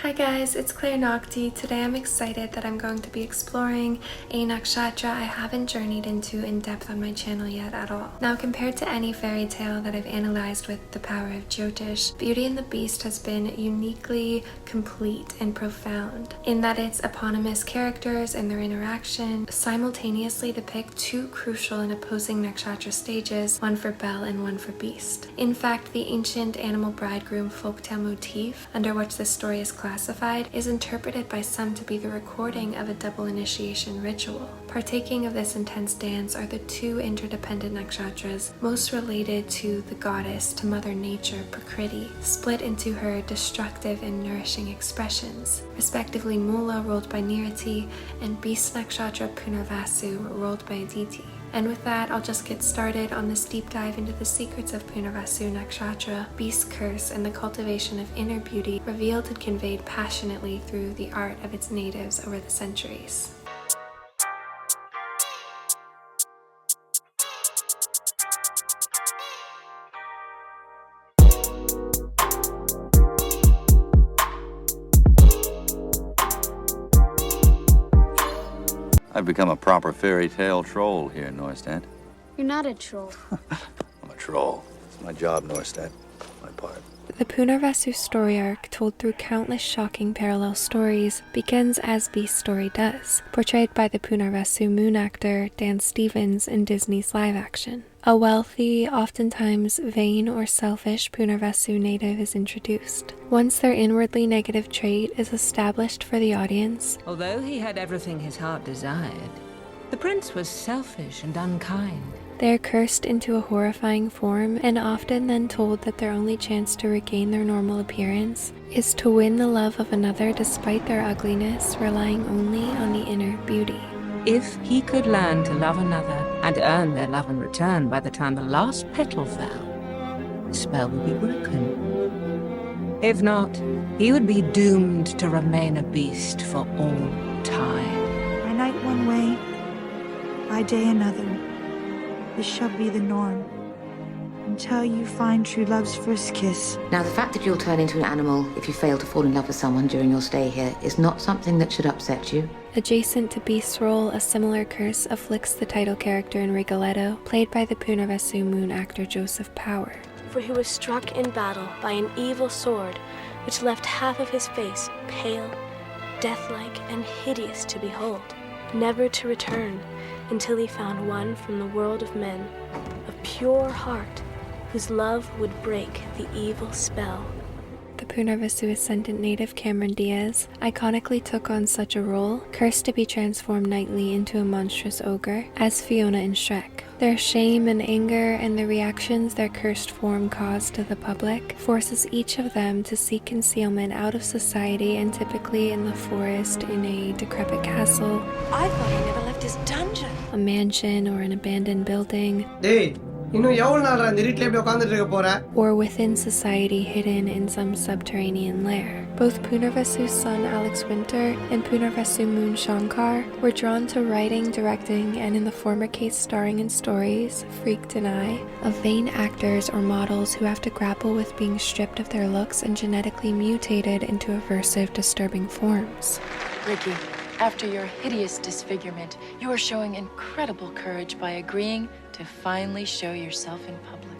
Hi guys, it's Claire Nakti. Today I'm excited that I'm going to be exploring a nakshatra I haven't journeyed into in depth on my channel yet at all. Now, compared to any fairy tale that I've analyzed with the power of jyotish, Beauty and the Beast has been uniquely complete and profound in that its eponymous characters and their interaction simultaneously depict two crucial and opposing nakshatra stages, one for Belle and one for Beast. In fact, the ancient animal bridegroom folktale motif under which this story is classified is interpreted by some to be the recording of a double initiation ritual. Partaking of this intense dance are the two interdependent nakshatras most related to the goddess, to Mother Nature, Prakriti, split into her destructive and nourishing expressions, respectively Mula ruled by Nirati and Beast nakshatra Punarvasu ruled by Aditi. And with that, I'll just get started on this deep dive into the secrets of Punarvasu Nakshatra, Beast Curse, and the cultivation of inner beauty revealed and conveyed passionately through the art of its natives over the centuries. I've become a proper fairy tale troll here in Neustadt. You're not a troll. I'm a troll. It's my job, Neustadt. My part. The Punarvasu story arc, told through countless shocking parallel stories, begins as Beast's story does, portrayed by the Punarvasu moon actor Dan Stevens in Disney's live action. A wealthy, oftentimes vain or selfish Punarvasu native is introduced. Once their inwardly negative trait is established for the audience, although he had everything his heart desired, the prince was selfish and unkind. they are cursed into a horrifying form and often then told that their only chance to regain their normal appearance is to win the love of another despite their ugliness, relying only on the inner beauty. If he could learn to love another and earn their love in return by the time the last petal fell, the spell would be broken. If not, he would be doomed to remain a beast for all time. By night one way, by day another. This shall be the norm, until you find true love's first kiss. Now, the fact that you'll turn into an animal if you fail to fall in love with someone during your stay here is not something that should upset you. Adjacent to Beast's role, a similar curse afflicts the title character in Rigoletto, played by the Punarvasu moon actor Joseph Power. For he was struck in battle by an evil sword, which left half of his face pale, deathlike, and hideous to behold, never to return until he found one from the world of men, of pure heart, whose love would break the evil spell. The Punarvasu ascendant native Cameron Diaz iconically took on such a role, cursed to be transformed nightly into a monstrous ogre, as Fiona in Shrek. Their shame and anger and the reactions their cursed form caused to the public forces each of them to seek concealment out of society, and typically in the forest, in a decrepit castle, I thought he never left his dungeon. a mansion, or an abandoned building, or within society hidden in some subterranean lair. Both Punarvasu's son Alex Winter and Punarvasu moon Shankar were drawn to writing, directing, and in the former case starring in stories, Freaked and I, of vain actors or models who have to grapple with being stripped of their looks and genetically mutated into aversive, disturbing forms. Ricky, after your hideous disfigurement, you are showing incredible courage by agreeing to finally show yourself in public.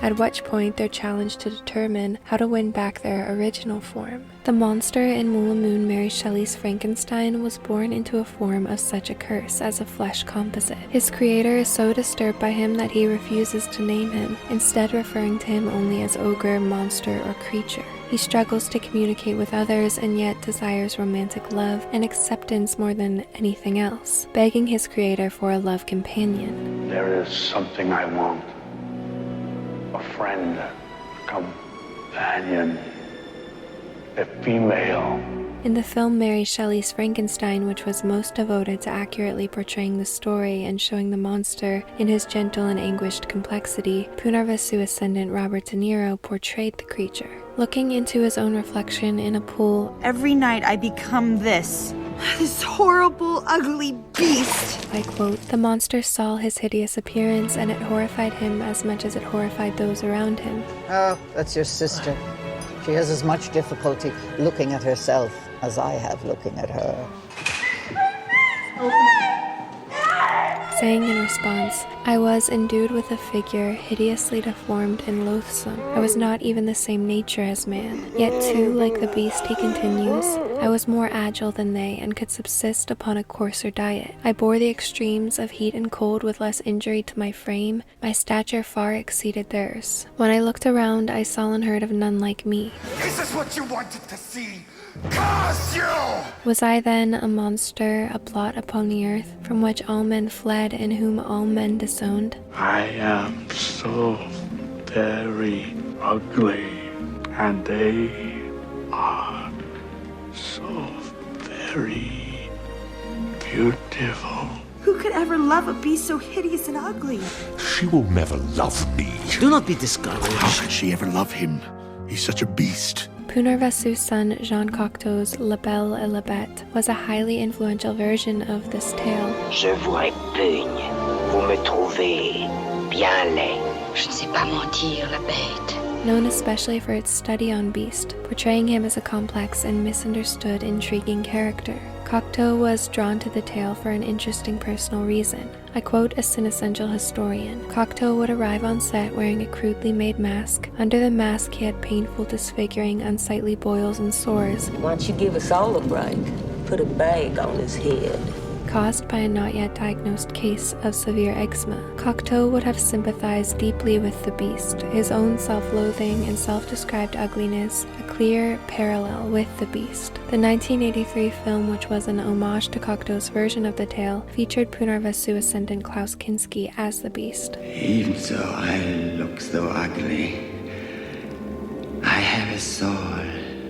At which point they're challenged to determine how to win back their original form. The monster in Mula Moon Mary Shelley's Frankenstein was born into a form of such a curse as a flesh composite. His creator is so disturbed by him that he refuses to name him, instead referring to him only as ogre, monster, or creature. He struggles to communicate with others and yet desires romantic love and acceptance more than anything else, begging his creator for a love companion. There is something I want. A friend, a companion, a female. In the film Mary Shelley's Frankenstein, which was most devoted to accurately portraying the story and showing the monster in his gentle and anguished complexity, Punarvasu ascendant Robert De Niro portrayed the creature. Looking into his own reflection in a pool, Every night I become this horrible, ugly beast. I quote, the monster saw his hideous appearance and it horrified him as much as it horrified those around him. Oh, that's your sister. She has as much difficulty looking at herself as I have looking at her. Saying in response, I was endued with a figure hideously deformed and loathsome. I was not even the same nature as man. Yet too, like the beast, he continues, I was more agile than they and could subsist upon a coarser diet. I bore the extremes of heat and cold with less injury to my frame. My stature far exceeded theirs. When I looked around, I saw and heard of none like me. Is this what you wanted to see? Curse you! Was I then a monster, a blot upon the earth, from which all men fled and whom all men disowned? I am so very ugly, and they are so very beautiful. Who could ever love a beast so hideous and ugly? She will never love me. Do not be discouraged. How could she ever love him? He's such a beast. Punarvasu's son Jean Cocteau's La Belle et la Bête was a highly influential version of this tale. Je vous répugne. Vous me trouvez bien laid. Je ne sais pas mentir, la bête. Known especially for its study on Beast, portraying him as a complex and misunderstood, intriguing character. Cocteau was drawn to the tale for an interesting personal reason. I quote a Cinessential historian. Cocteau would arrive on set wearing a crudely made mask. Under the mask he had painful, disfiguring, unsightly boils and sores. Why don't you give us all a break? Put a bag on his head. Caused by a not yet diagnosed case of severe eczema. Cocteau would have sympathized deeply with the beast, his own self-loathing and self-described ugliness, a clear parallel with the beast. The 1983 film, which was an homage to Cocteau's version of the tale, featured Punarvasu ascendant Klaus Kinski as the beast. Even so, I look so ugly. I have a soul.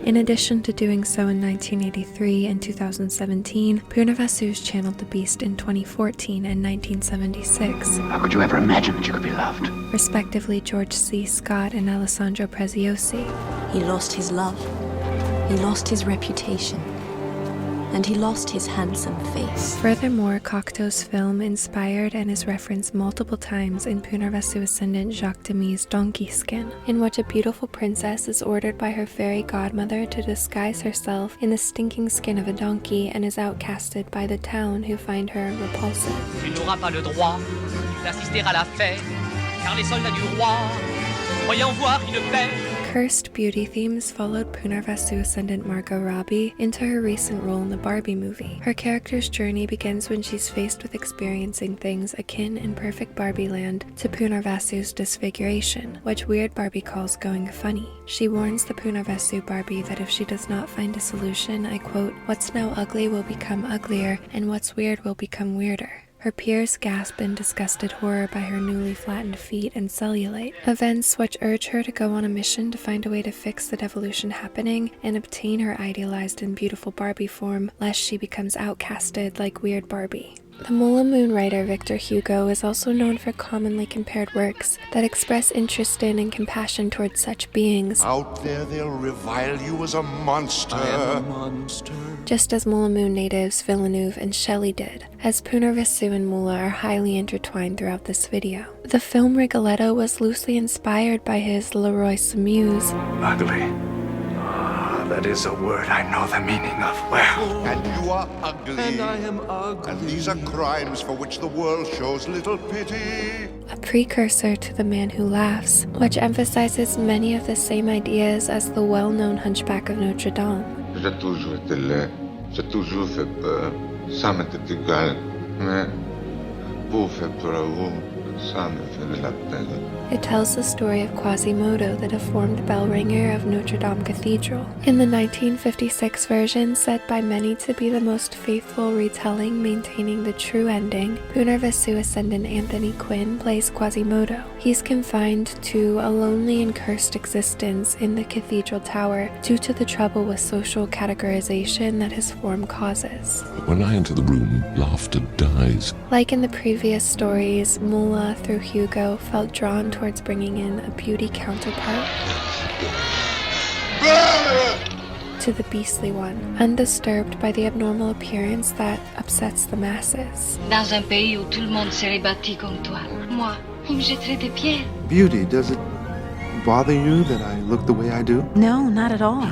In addition to doing so in 1983 and 2017, Punarvasu's channeled the beast in 2014 and 1976. How could you ever imagine that you could be loved? Respectively George C. Scott and Alessandro Preziosi. He lost his love, he lost his reputation, and he lost his handsome face. Furthermore, Cocteau's film inspired and is referenced multiple times in Punarvasu ascendant Jacques Demy's Donkey Skin, in which a beautiful princess is ordered by her fairy godmother to disguise herself in the stinking skin of a donkey and is outcasted by the town, who find her repulsive. Tu n'auras pas le droit d'assister à la fête, car les soldats du roi, croyant voir une bête. Cursed beauty themes followed Punarvasu ascendant Margot Robbie into her recent role in the Barbie movie. Her character's journey begins when she's faced with experiencing things akin in perfect Barbie land to Punarvasu's disfiguration, which Weird Barbie calls going funny. She warns the Punarvasu Barbie that if she does not find a solution, I quote, "What's now ugly will become uglier, and what's weird will become weirder." Her peers gasp in disgusted horror by her newly flattened feet and cellulite, events which urge her to go on a mission to find a way to fix the devolution happening and obtain her idealized and beautiful Barbie form, lest she becomes outcasted like Weird Barbie. The Moulin Moon writer Victor Hugo is also known for commonly compared works that express interest in and compassion towards such beings. Out there they'll revile you as a monster. I am a monster. Just as Moulin Moon natives Villeneuve and Shelley did, as Punarvasu and Mula are highly intertwined throughout this video. The film Rigoletto was loosely inspired by his Leroy Samuse. Ugly. That is a word I know the meaning of well. And you are ugly. And I am ugly. And these are crimes for which the world shows little pity. A precursor to The Man Who Laughs, which emphasizes many of the same ideas as the well-known Hunchback of Notre Dame. J'ai toujours été laid. J'ai toujours fait peur. Ça m'était égal. Mais vous faites peur à vous. Ça me fait de la peine. It tells the story of Quasimodo, the deformed bell ringer of Notre Dame Cathedral. In the 1956 version, said by many to be the most faithful retelling maintaining the true ending, Punarvasu ascendant Anthony Quinn plays Quasimodo. He's confined to a lonely and cursed existence in the cathedral tower due to the trouble with social categorization that his form causes. When I enter the room, laughter dies. Like in the previous stories, Mula, through Hugo, felt drawn towards bringing in a beauty counterpart to the beastly one, undisturbed by the abnormal appearance that upsets the masses. Dans un pays où tout le monde serait bâti comme toi, moi, on me jetterait des pierres. Beauty, does it bother you that I look the way I do? No, not at all.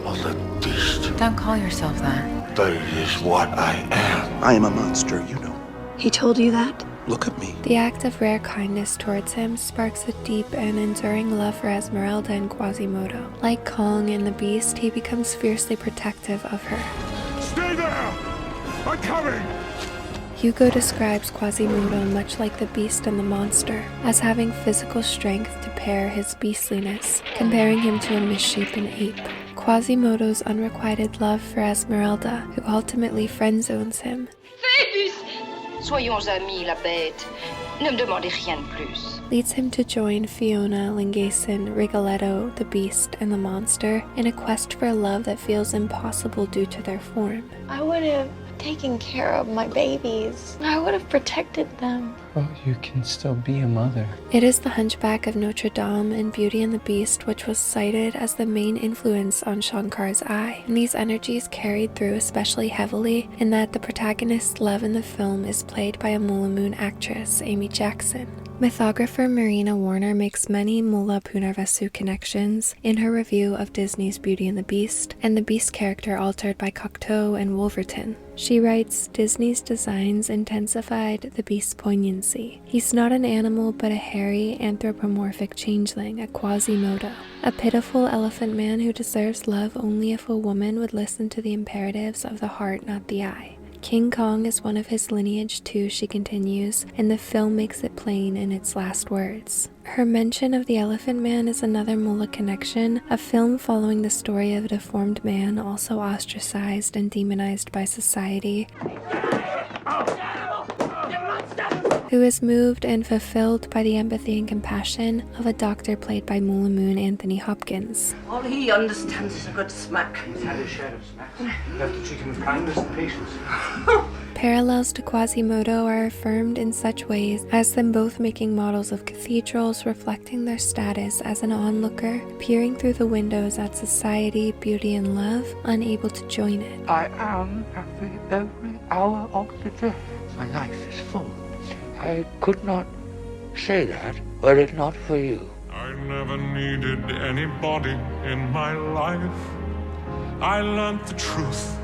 Oh, the beast. Don't call yourself that. That is what I am. I am a monster, you know. He told you that? Look at me. The act of rare kindness towards him sparks a deep and enduring love for Esmeralda and Quasimodo. Like Kong and the Beast, he becomes fiercely protective of her. Stay there! I'm coming! Hugo describes Quasimodo much like the beast and the monster, as having physical strength to pair his beastliness, comparing him to a misshapen ape. Quasimodo's unrequited love for Esmeralda, who ultimately friend-zones him, Soyons amis, la bête. Ne me demandez rien de plus. leads him to join Fiona, Lingason, Rigoletto, the Beast, and the Monster in a quest for a love that feels impossible due to their form. I would have taken care of my babies. I would have protected them. Well, you can still be a mother. It is The Hunchback of Notre Dame and Beauty and the Beast which was cited as the main influence on Shankar's eye, and these energies carried through especially heavily in that the protagonist's love in the film is played by a Moula Moon actress, Amy Jackson. Mythographer Marina Warner makes many Moula Punarvasu connections in her review of Disney's Beauty and the Beast, and the Beast character altered by Cocteau and Wolverton. She writes, Disney's designs intensified the Beast's poignancy. He's not an animal but a hairy, anthropomorphic changeling, a Quasimodo. A pitiful elephant man who deserves love only if a woman would listen to the imperatives of the heart, not the eye. King Kong is one of his lineage too, she continues, and the film makes it plain in its last words. Her mention of the Elephant Man is another Moula connection, a film following the story of a deformed man also ostracized and demonized by society, who is moved and fulfilled by the empathy and compassion of a doctor played by Moula Moon Anthony Hopkins. All he understands is a good smack. He's had his share of smacks. You have to treat him with kindness and patience. Parallels to Quasimodo are affirmed in such ways as them both making models of cathedrals reflecting their status as an onlooker, peering through the windows at society, beauty, and love, unable to join it. I am happy every hour of the day. My life is full. I could not say that were it not for you. I never needed anybody in my life. I learned the truth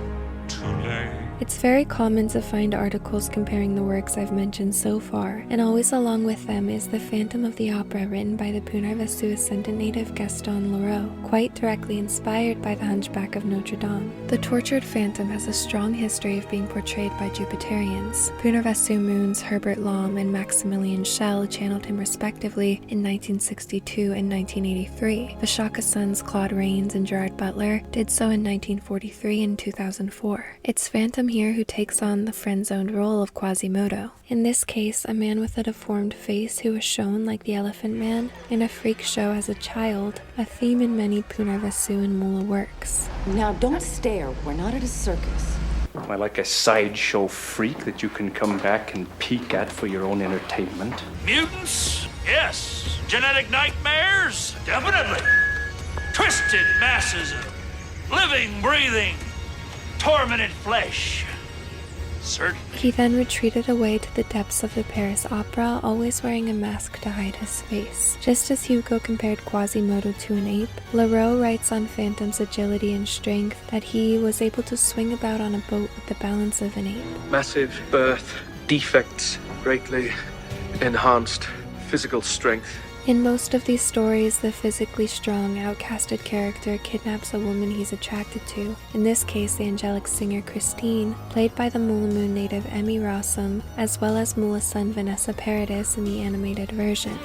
too late. It's very common to find articles comparing the works I've mentioned so far, and always along with them is The Phantom of the Opera, written by the Punarvasu ascendant native Gaston Leroux, quite directly inspired by The Hunchback of Notre Dame. The tortured phantom has a strong history of being portrayed by Jupiterians. Punarvasu Moon's Herbert Lom and Maximilian Schell channeled him respectively in 1962 and 1983. Vishaka Sun's Claude Rains and Gerard Butler did so in 1943 and 2004. It's Phantom here who takes on the friend-zoned role of Quasimodo. In this case, a man with a deformed face who was shown like the Elephant Man in a freak show as a child, a theme in many Punarvasu and Moula works. Now don't stare, we're not at a circus. Am I like a sideshow freak that you can come back and peek at for your own entertainment? Mutants? Yes. Genetic nightmares? Definitely. Twisted masses of living, breathing, tormented flesh. Certainly. He then retreated away to the depths of the Paris Opera, always wearing a mask to hide his face. Just as Hugo compared Quasimodo to an ape, Leroux writes on Phantom's agility and strength that he was able to swing about on a boat with the balance of an ape. Massive birth defects, greatly enhanced physical strength. In most of these stories, the physically strong, outcasted character kidnaps a woman he's attracted to. In this case, the angelic singer Christine, played by the Moula Moon native Emmy Rossum, as well as Moula Sun Vanessa Paradis in the animated version.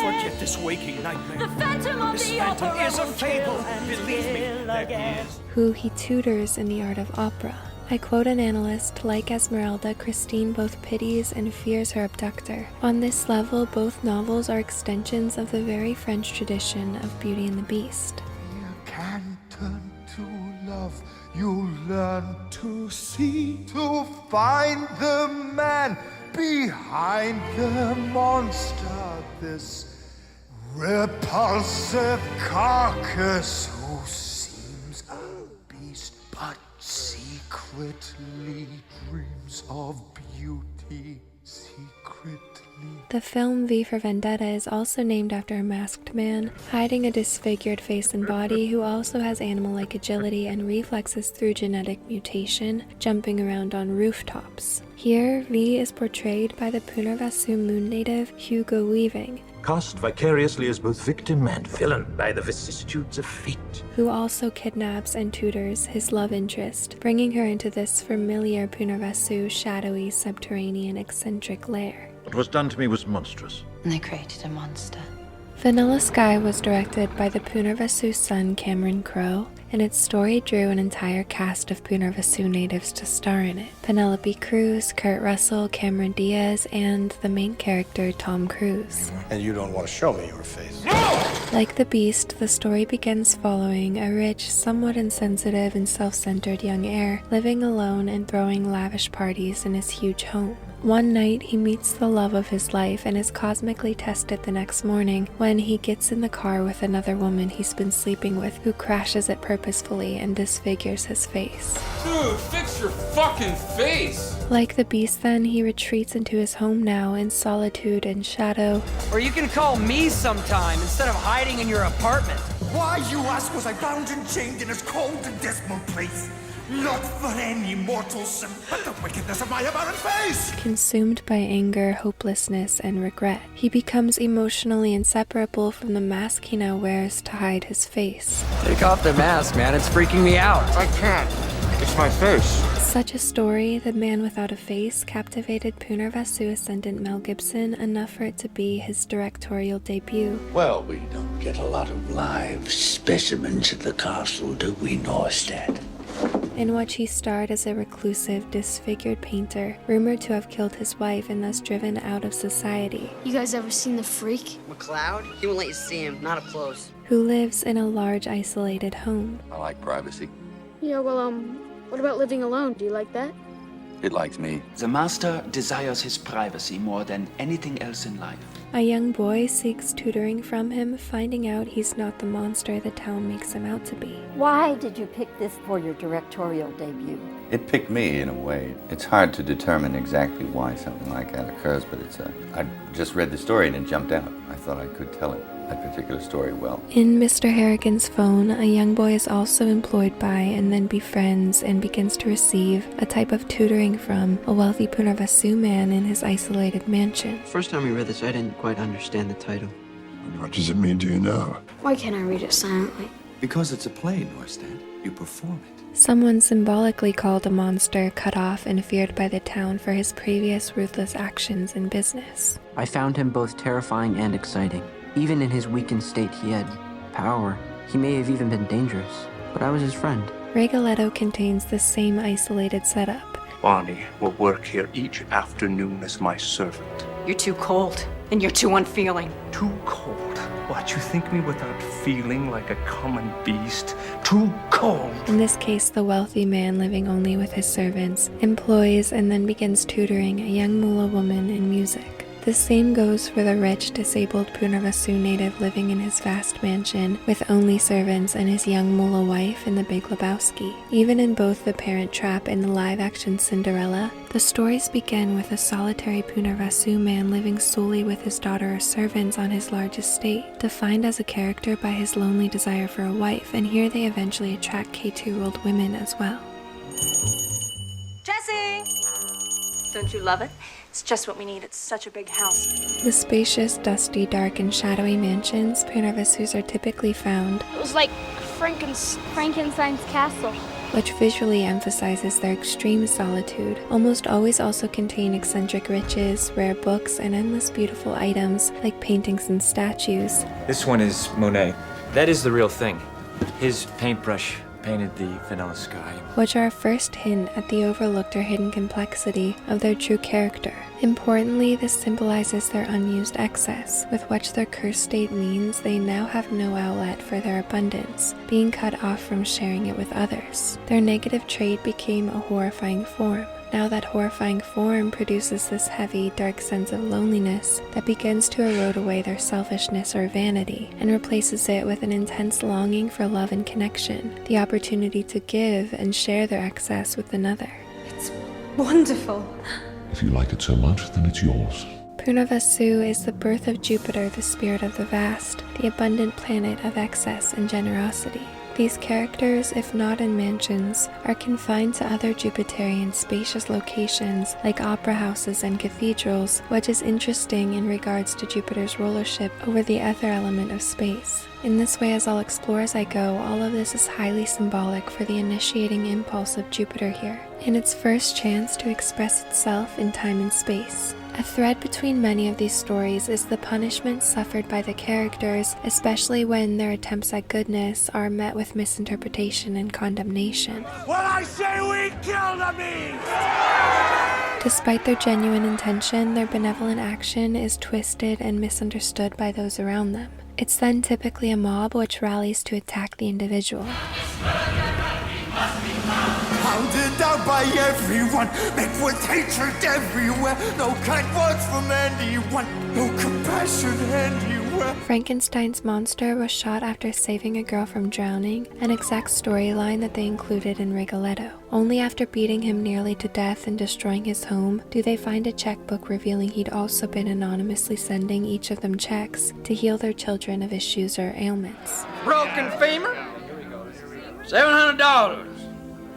Forget this waking nightmare. This phantom is a fable. Believe me, there is. Who he tutors in the art of opera. I quote an analyst, like Esmeralda, Christine both pities and fears her abductor. On this level, both novels are extensions of the very French tradition of Beauty and the Beast. You can turn to love, you learn to see, to find the man behind the monster, this repulsive carcass who seems a beast but secretly dreams of beauty, secretly The film V for Vendetta is also named after a masked man, hiding a disfigured face and body who also has animal-like agility and reflexes through genetic mutation, jumping around on rooftops. Here, V is portrayed by the Punarvasu moon native Hugo Weaving, cast vicariously as both victim and villain by the vicissitudes of fate, who also kidnaps and tutors his love interest, bringing her into this familiar Punarvasu shadowy, subterranean, eccentric lair. What was done to me was monstrous. And they created a monster. Vanilla Sky was directed by the Punarvasu son Cameron Crowe, and its story drew an entire cast of Punarvasu natives to star in it. Penelope Cruz, Kurt Russell, Cameron Diaz, and the main character Tom Cruise. And you don't want to show me your face. Like The Beast, the story begins following a rich, somewhat insensitive and self-centered young heir living alone and throwing lavish parties in his huge home. One night, he meets the love of his life and is cosmically tested the next morning when he gets in the car with another woman he's been sleeping with who crashes it purposefully and disfigures his face. Dude, fix your fucking face! Like The Beast then, he retreats into his home now in solitude and shadow. Or you can call me sometime instead of hiding in your apartment. Why, you ask, was I bound and chained in this cold and dismal place? Not for any mortal sin, but the wickedness of my abhorrent face! Consumed by anger, hopelessness, and regret, he becomes emotionally inseparable from the mask he now wears to hide his face. Take off the mask, man. It's freaking me out. I can't. It's my face. Such a story, The Man Without a Face, captivated Punarvasu ascendant Mel Gibson enough for it to be his directorial debut. Well, we don't get a lot of live specimens at the castle, do we, Norstad? In which he starred as a reclusive, disfigured painter, rumored to have killed his wife and thus driven out of society. You guys ever seen The Freak? McLeod? He won't let you see him, not up close. Who lives in a large, isolated home. I like privacy. Yeah, well, what about living alone? Do you like that? It likes me. The master desires his privacy more than anything else in life. A young boy seeks tutoring from him, finding out he's not the monster the town makes him out to be. Why did you pick this for your directorial debut? It picked me, in a way. It's hard to determine exactly why something like that occurs, but I just read the story and it jumped out. I thought I could tell that particular story well. In Mr. Harrigan's phone, a young boy is also employed by and then befriends and begins to receive a type of tutoring from a wealthy Punarvasu man in his isolated mansion. First time we read this, I didn't quite understand the title. What does it mean to you now? Why can't I read it silently? Because it's a play, Norstad. You perform it. Someone symbolically called a monster, cut off and feared by the town for his previous ruthless actions in business. I found him both terrifying and exciting. Even in his weakened state, he had power. He may have even been dangerous, but I was his friend. Rigoletto contains the same isolated setup. Bonnie will work here each afternoon as my servant. You're too cold, and you're too unfeeling. Too cold? What, you think me without feeling like a common beast? Too cold? In this case, the wealthy man living only with his servants employs and then begins tutoring a young Mula woman in music. The same goes for the rich, disabled Punarvasu native living in his vast mansion with only servants and his young Mula wife in The Big Lebowski. Even in both The Parent Trap and the live-action Cinderella, the stories begin with a solitary Punarvasu man living solely with his daughter or servants on his large estate, defined as a character by his lonely desire for a wife, and here they eventually attract K2-ruled women as well. Jesse! Don't you love it? It's just what we need. It's such a big house. The spacious, dusty, dark, and shadowy mansions Punarvasus are typically found. It was like Frankenstein's castle. Which visually emphasizes their extreme solitude, almost always also contain eccentric riches, rare books, and endless beautiful items like paintings and statues. This one is Monet. That is the real thing. His paintbrush painted the vanilla sky. Which are a first hint at the overlooked or hidden complexity of their true character. Importantly, this symbolizes their unused excess, with which their cursed state means they now have no outlet for their abundance, being cut off from sharing it with others. Their negative trait became a horrifying form. Now that horrifying form produces this heavy, dark sense of loneliness that begins to erode away their selfishness or vanity, and replaces it with an intense longing for love and connection, the opportunity to give and share their excess with another. It's wonderful. If you like it so much, then it's yours. Punarvasu is the birth of Jupiter, the spirit of the vast, the abundant planet of excess and generosity. These characters, if not in mansions, are confined to other Jupiterian spacious locations like opera houses and cathedrals, which is interesting in regards to Jupiter's rulership over the ether element of space. In this way, as I'll explore as I go, all of this is highly symbolic for the initiating impulse of Jupiter here, in its first chance to express itself in time and space. A thread between many of these stories is the punishment suffered by the characters, especially when their attempts at goodness are met with misinterpretation and condemnation. When I say we kill the beast! Despite their genuine intention, their benevolent action is twisted and misunderstood by those around them. It's then typically a mob which rallies to attack the individual. Hounded out by everyone, met with hatred everywhere. No kind words from anyone, no compassion anywhere. Frankenstein's monster was shot after saving a girl from drowning, an exact storyline that they included in Rigoletto. Only after beating him nearly to death and destroying his home do they find a checkbook revealing he'd also been anonymously sending each of them checks to heal their children of issues or ailments. Broken femur? $700.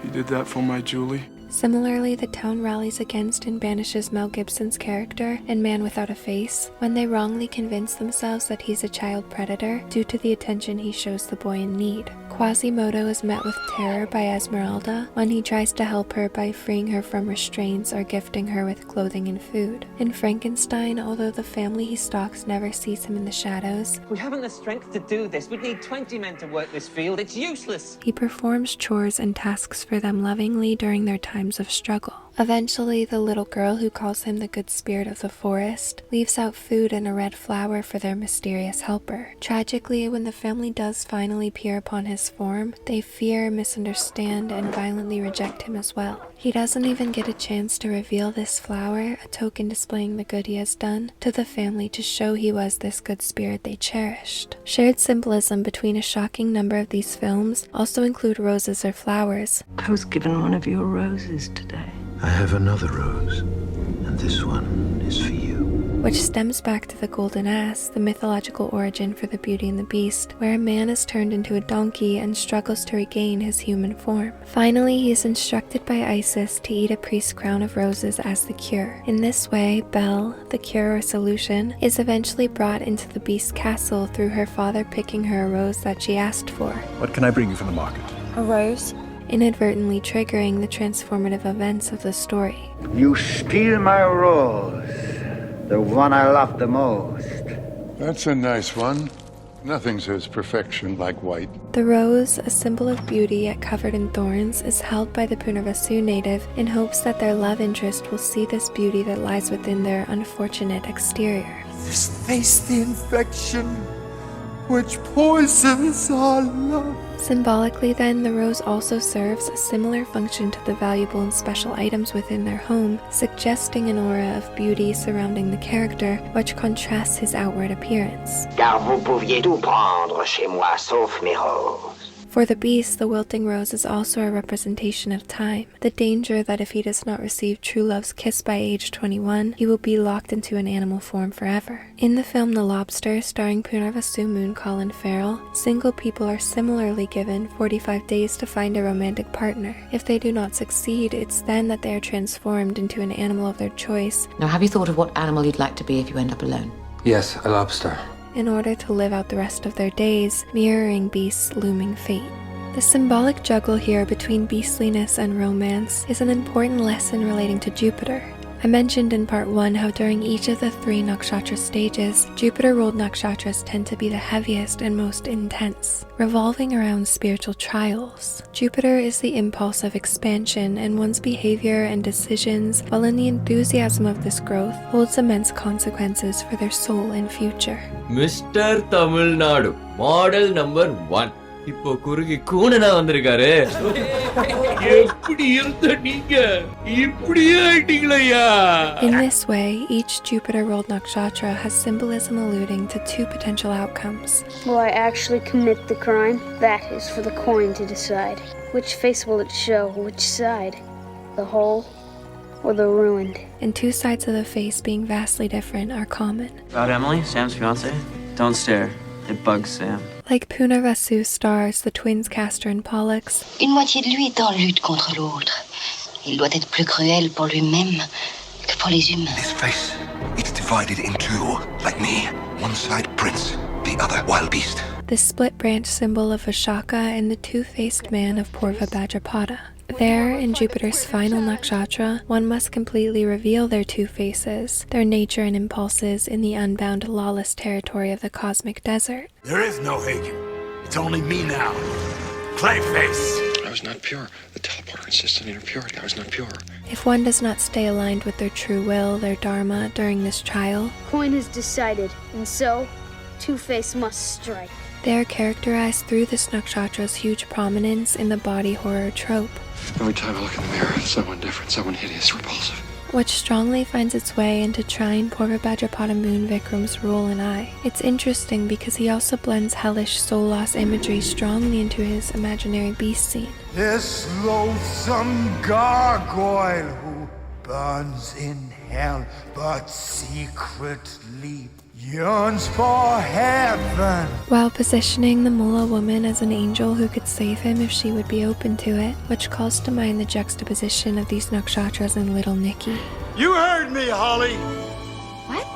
You did that for my Julie? Similarly, the town rallies against and banishes Mel Gibson's character in Man Without a Face when they wrongly convince themselves that he's a child predator due to the attention he shows the boy in need. Quasimodo is met with terror by Esmeralda when he tries to help her by freeing her from restraints or gifting her with clothing and food. In Frankenstein, although the family he stalks never sees him in the shadows, we haven't the strength to do this. We'd need 20 men to work this field. It's useless. He performs chores and tasks for them lovingly during their times of struggle. Eventually, the little girl who calls him the good spirit of the forest leaves out food and a red flower for their mysterious helper. Tragically, when the family does finally peer upon his form, they fear, misunderstand, and violently reject him as well. He doesn't even get a chance to reveal this flower, a token displaying the good he has done, to the family to show he was this good spirit they cherished. Shared symbolism between a shocking number of these films also include roses or flowers. I was given one of your roses today. I have another rose, and this one is for you. Which stems back to the Golden Ass, the mythological origin for the Beauty and the Beast, where a man is turned into a donkey and struggles to regain his human form. Finally, he is instructed by Isis to eat a priest's crown of roses as the cure. In this way, Belle, the cure or solution, is eventually brought into the Beast's castle through her father picking her a rose that she asked for. What can I bring you from the market? A rose? Inadvertently triggering the transformative events of the story. You steal my rose, the one I love the most. That's a nice one. Nothing says perfection like white. The rose, a symbol of beauty yet covered in thorns, is held by the Punarvasu native in hopes that their love interest will see this beauty that lies within their unfortunate exterior. This face the infection which poisons our love. Symbolically then, the rose also serves a similar function to the valuable and special items within their home, suggesting an aura of beauty surrounding the character, which contrasts his outward appearance. Car vous pouviez tout prendre chez moi sauf mes roses. For the beast, the wilting rose is also a representation of time, the danger that if he does not receive true love's kiss by age 21, he will be locked into an animal form forever. In the film The Lobster, starring Punarvasu Moon Colin Farrell, single people are similarly given 45 days to find a romantic partner. If they do not succeed, it's then that they are transformed into an animal of their choice. Now, have you thought of what animal you'd like to be if you end up alone? Yes, a lobster. In order to live out the rest of their days, mirroring beasts' looming fate. The symbolic juggle here between beastliness and romance is an important lesson relating to Jupiter. I mentioned in part 1 how during each of the 3 nakshatra stages, Jupiter-ruled nakshatras tend to be the heaviest and most intense, revolving around spiritual trials. Jupiter is the impulse of expansion, and one's behavior and decisions, while in the enthusiasm of this growth, holds immense consequences for their soul and future. Mr. Tamil Nadu, model number 1. இப்போ குறுகி கூணனா வந்திருக்காரு. எப்படி இருந்த நீங்க இப்படியே ஆயிட்டீங்களா? In this way, each Jupiter-ruled nakshatra has symbolism alluding to 2 potential outcomes. Will I actually commit the crime? That is for the coin to decide. Which face will it show? Which side? The whole or the ruined. And two sides of the face being vastly different are common. About Emily, Sam's fiance? Don't stare. It bugs Sam. Like Punarvasu stars, the twins Castor and Pollux. Une moitié de lui est en lutte contre l'autre. Il doit être plus cruel pour lui-même que pour les humains. This face, it's divided in two, like me. One side prince, the other wild beast. The split branch symbol of Vishaka and the two-faced man of Purva Bhadrapada. There, in Jupiter's final nakshatra, one must completely reveal their two faces, their nature and impulses in the unbound lawless territory of the cosmic desert. There is no Hagen. It's only me now. Clayface! I was not pure. The teleporter insisted on your purity. I was not pure. If one does not stay aligned with their true will, their dharma, during this trial, Coin has decided, and so, Two-Face must strike. they are characterized through this nakshatra's huge prominence in the body horror trope. Every time I look in the mirror, someone different, someone hideous, repulsive. Which strongly finds its way into Trine Purva Bhadrapada Moon Vikram's role and eye. It's interesting because he also blends hellish soul loss imagery strongly into his imaginary beast scene. This loathsome gargoyle who burns in hell but secretly yearns for heaven. While positioning the Mullah woman as an angel who could save him if she would be open to it, which calls to mind the juxtaposition of these nakshatras in Little Nicky. You heard me, Holly. What?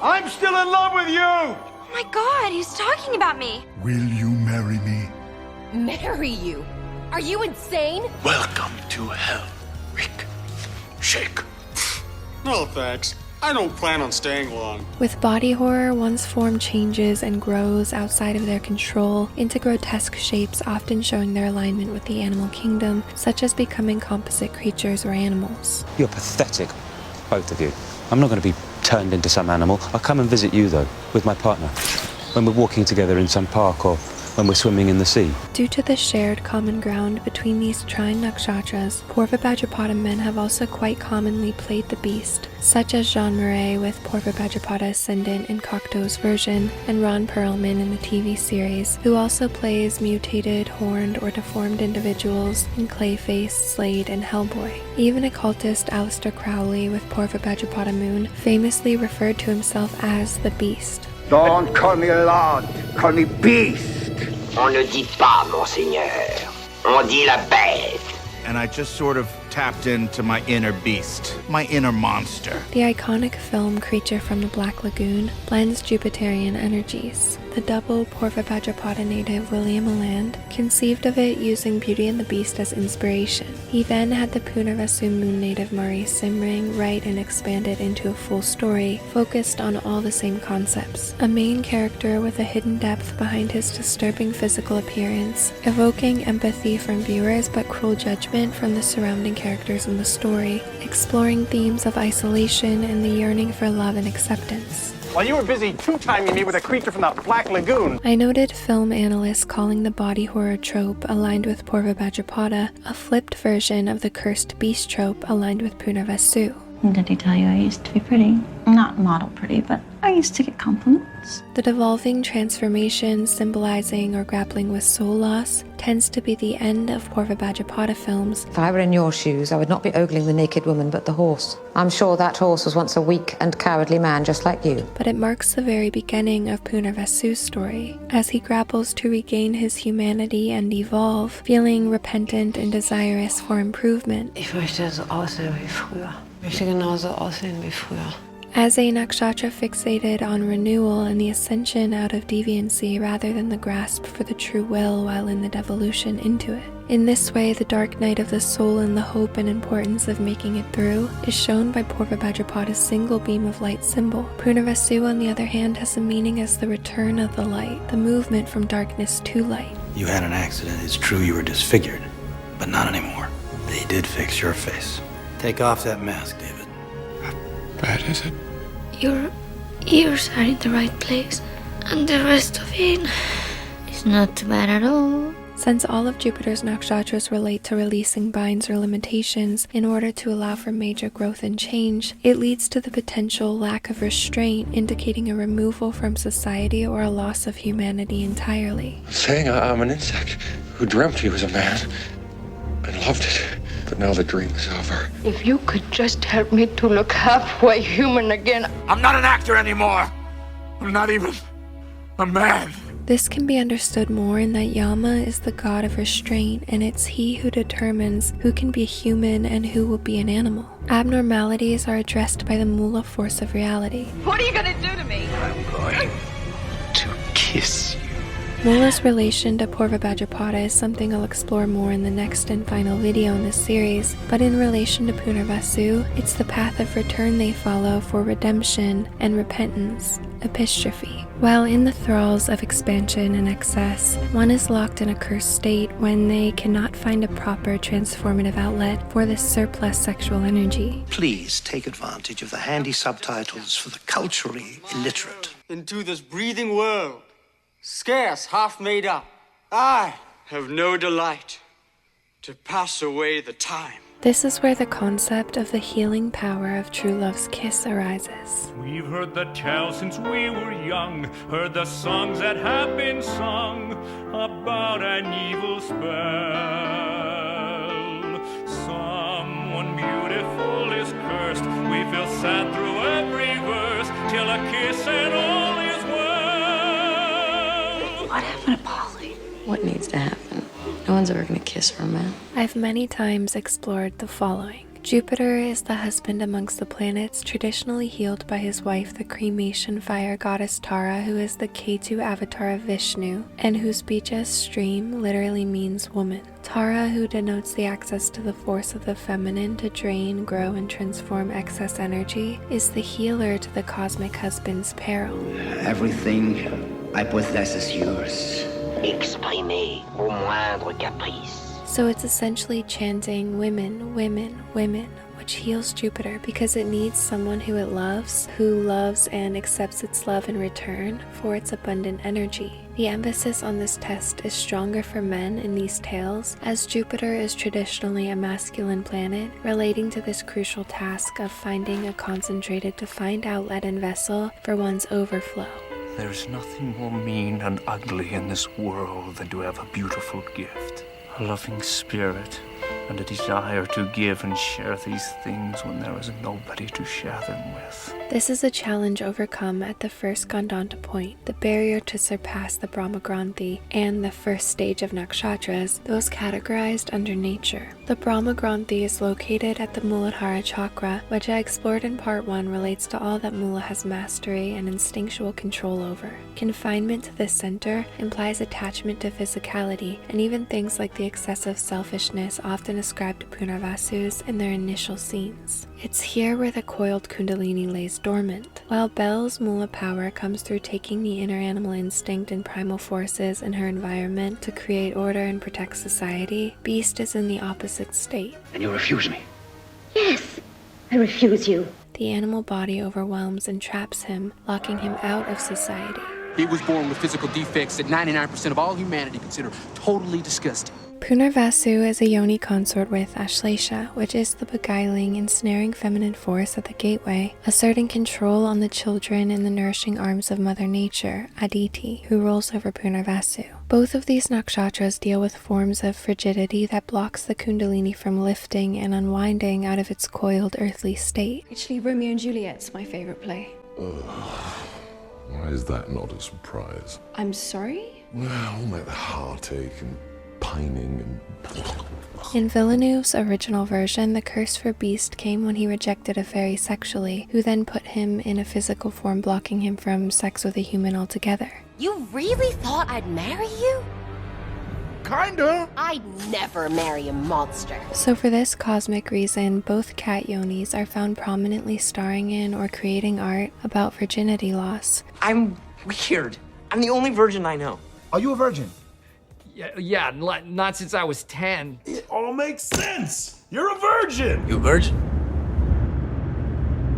I'm still in love with you. Oh my god, he's talking about me. Will you marry me? Marry you? Are you insane? Welcome to hell, Rick. Shake. No thanks. I don't plan on staying long. With body horror, one's form changes and grows outside of their control into grotesque shapes, often showing their alignment with the animal kingdom, such as becoming composite creatures or animals. You're pathetic, both of you. I'm not going to be turned into some animal. I'll come and visit you, though, with my partner, when we're walking together in some park or when we're swimming in the sea. Due to the shared common ground between these trine nakshatras, Purva Bhadrapada men have also quite commonly played the beast, such as Jean Marais with Purva Bhadrapada Ascendant in Cocteau's version, and Ron Perlman in the TV series, who also plays mutated, horned, or deformed individuals in Clayface, Slade, and Hellboy. Even occultist Aleister Crowley with Purva Bhadrapada Moon famously referred to himself as the Beast. Don't call me lord, call me beast. On ne dit pas, monseigneur. On dit la bête. And I just sort of tapped into my inner beast, my inner monster. The iconic film Creature from the Black Lagoon blends Jupiterian energies. The double Purva Bhadrapada native William Alland conceived of it using Beauty and the Beast as inspiration. He then had the Punarvasu Moon native Maurice Simring write and expand it into a full story, focused on all the same concepts. A main character with a hidden depth behind his disturbing physical appearance, evoking empathy from viewers but cruel judgment from the surrounding characters in the story, exploring themes of isolation and the yearning for love and acceptance. While you were busy two-timing me with a creature from the Black Lagoon. I noted film analysts calling the body horror trope aligned with Purva Bhadrapada a flipped version of the cursed beast trope aligned with Punarvasu. Did he tell you I used to be pretty? Not model pretty, but I used to get compliments. The devolving transformation, symbolizing or grappling with soul loss, tends to be the end of Purva Bhadrapada films. If I were in your shoes, I would not be ogling the naked woman, but the horse. I'm sure that horse was once a weak and cowardly man just like you. But it marks the very beginning of Punarvasu's story, as he grapples to regain his humanity and evolve, feeling repentant and desirous for improvement. Ich möchte so aussehen wie früher. Ich möchte genauso aussehen wie früher. As a nakshatra fixated on renewal and the ascension out of deviancy rather than the grasp for the true will while in the devolution into it. In this way, the dark night of the soul and the hope and importance of making it through is shown by Purva Bhadrapada's single beam of light symbol. Punarvasu, on the other hand, has a meaning as the return of the light, the movement from darkness to light. You had an accident. It's true you were disfigured, but not anymore. They did fix your face. Take off that mask, David. How bad is it? Your ears are in the right place, and the rest of it is not too bad at all. Since all of Jupiter's nakshatras relate to releasing binds or limitations in order to allow for major growth and change, it leads to the potential lack of restraint, indicating a removal from society or a loss of humanity entirely. Saying I'm an insect who dreamt he was a man and loved it. But now the dream is over. If you could just help me to look halfway human again. I'm not an actor anymore. I'm not even a man. This can be understood more in that Yama is the god of restraint, and it's he who determines who can be human and who will be an animal. Abnormalities are addressed by the Mula force of reality. What are you gonna do to me? I'm going to kiss you. Mula's relation to Purva Bhajapada is something I'll explore more in the next and final video in this series, but in relation to Punarvasu, it's the path of return they follow for redemption and repentance, epistrophe. While in the thralls of expansion and excess, one is locked in a cursed state when they cannot find a proper transformative outlet for this surplus sexual energy. Please take advantage of the handy subtitles for the culturally illiterate. Into this breathing world, scarce half made up, I have no delight to pass away the time. This is where the concept of the healing power of true love's kiss arises. We've heard the tales since we were young, heard the songs that have been sung about an evil spell. Someone beautiful is cursed. We feel sad through every verse till a kiss and all is well. What happened to Polly? What needs to happen? No one's ever gonna kiss her, man. I've many times explored the following. Jupiter is the husband amongst the planets, traditionally healed by his wife, the cremation fire goddess Tara, who is the Ketu avatar of Vishnu, and whose Bija stream literally means woman. Tara, who denotes the access to the force of the feminine to drain, grow, and transform excess energy, is the healer to the cosmic husband's peril. Everything I possess is yours. Exprimez au moindre caprice. So it's essentially chanting women, women, women, which heals Jupiter because it needs someone who it loves, who loves and accepts its love in return for its abundant energy. The emphasis on this test is stronger for men in these tales, as Jupiter is traditionally a masculine planet, relating to this crucial task of finding a concentrated defined outlet and vessel for one's overflow. There's nothing more mean and ugly in this world than to have a beautiful gift, a loving spirit, and a desire to give and share these things when there is nobody to share them with. This is a challenge overcome at the first Gandanta point, the barrier to surpass the Brahmagranthi, and the first stage of Nakshatras, those categorized under nature. The Brahmagranthi is located at the Muladhara chakra, which I explored in part 1 relates to all that Mula has mastery and instinctual control over. Confinement to this center implies attachment to physicality, and even things like the excessive selfishness often ascribed to Punarvasus in their initial scenes. It's here where the coiled kundalini lays dormant. While Belle's Mula power comes through taking the inner animal instinct and primal forces in her environment to create order and protect society, Beast is in the opposite state. And you refuse me? Yes, I refuse you. The animal body overwhelms and traps him, locking him out of society. He was born with physical defects that 99% of all humanity consider totally disgusting. Punarvasu is a yoni consort with Ashlesha, which is the beguiling, ensnaring feminine force at the gateway, asserting control on the children in the nourishing arms of Mother Nature, Aditi, who rules over Punarvasu. Both of these nakshatras deal with forms of frigidity that blocks the kundalini from lifting and unwinding out of its coiled earthly state. Actually, Romeo and Juliet's my favorite play. Why is that not a surprise? I'm sorry? All that heartache and pining and... In Villeneuve's original version, the curse for Beast came when he rejected a fairy sexually, who then put him in a physical form, blocking him from sex with a human altogether. You really thought I'd marry you? Kinda. I'd never marry a monster. So for this cosmic reason, both cat yonis are found prominently starring in or creating art about virginity loss. I'm weird. I'm the only virgin I know. Are you a virgin? Yeah, not since I was 10. It all makes sense. You're a virgin. You a virgin?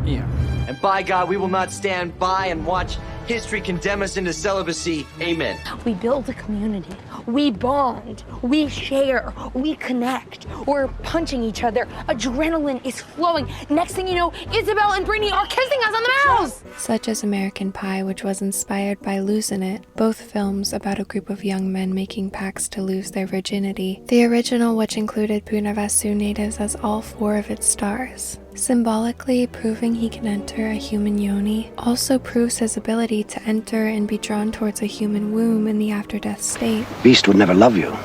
Yeah. And by God, we will not stand by and watch history condemn us into celibacy. Amen. We build a community. We bond. We share. We connect. We're punching each other. Adrenaline is flowing. Next thing you know, Isabel and Brittany are kissing us on the mouth. Such as American Pie, which was inspired by Losing It, both films about a group of young men making pacts to lose their virginity. The original, which included Punarvasu natives as all 4 of its stars. Symbolically proving he can enter a human yoni, also proves his ability to enter and be drawn towards a human womb in the after-death state. Beast would never love you